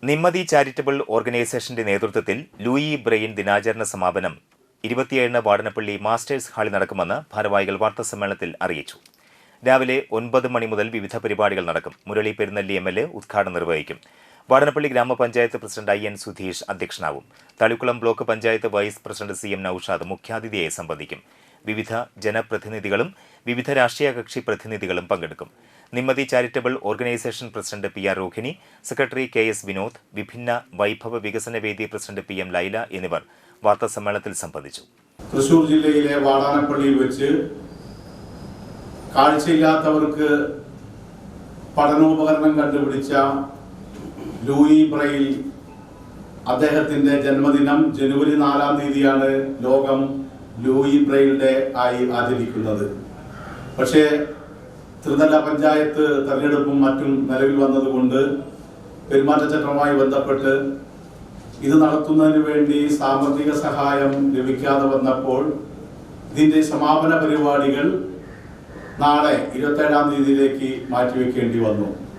നിമ്മതി charitable ഓർഗനൈസേഷന്റെ നേതൃത്വത്തിൽ Louis brain ദിനാചരണ സമാപനം 27 വാടനപ്പള്ളി മാസ്റ്റേഴ്സ് ഹാളിൽ നടക്കുമെന്ന് ഭാരവാഹികൾ വാർത്താസമ്മേളനത്തിൽ അറിയിച്ചു. രാവിലെ 9 മണി മുതൽ വിവിധ പരിപാടികൾ നടക്കും. മുരളി പെരുന്നല്ലി MLA ഉദ്ഘാടനം നിർവഹിക്കും. വാടനപ്പള്ളി ഗ്രാമപഞ്ചായത്ത് പ്രസിഡന്റ് IN സുധീഷ് അധ്യക്ഷനാവും. Thalikkulam block panchayat vice president CM Noushad മുഖ്യാതിഥിയായി സംബന്ധിക്കും. വിവിധ ജനപ്രതിനിധികളും വിവിധ രാഷ്ട്രീയ കക്ഷി പ്രതിനിധികളും പങ്കെടുക്കും. Nimmathi charitable organisation president PR Rohini, secretary KS Vinod, വിഭിന്ന വൈഭവ വികസന വേദി പ്രസിഡന്റ് PM ലൈല എന്നിവർ വാർത്താസമ്മേളനത്തിൽ സംബന്ധിച്ചു. തൃശൂർ ജില്ലയിലെ വാടാനപ്പള്ളിയിൽ വെച്ച് കാഴ്ചയില്ലാത്തവർക്ക് പഠനോപകരണം കണ്ടുപിടിച്ച ലൂയി ബ്രെയിൽ അദ്ദേഹത്തിന്റെ ജന്മദിനം ജനുവരി 4-ാം തീയതിയാണ് ലോകം ലൂയി ബ്രെയിലിന്റെ ആയി ആചരിക്കുന്നത്. പക്ഷേ ത്രിതല പഞ്ചായത്ത് തെരഞ്ഞെടുപ്പും മറ്റും നിലവിൽ വന്നതുകൊണ്ട് പെരുമാറ്റച്ചട്ടവുമായി ബന്ധപ്പെട്ട് ഇത് നടത്തുന്നതിന് വേണ്ടി സാമ്പത്തിക സഹായം ലഭിക്കാതെ വന്നപ്പോൾ ഇതിന്റെ സമാപന പരിപാടികൾ നാളെ 27-ാം തീയതിയിലേക്ക് മാറ്റിവെക്കേണ്ടി വന്നു.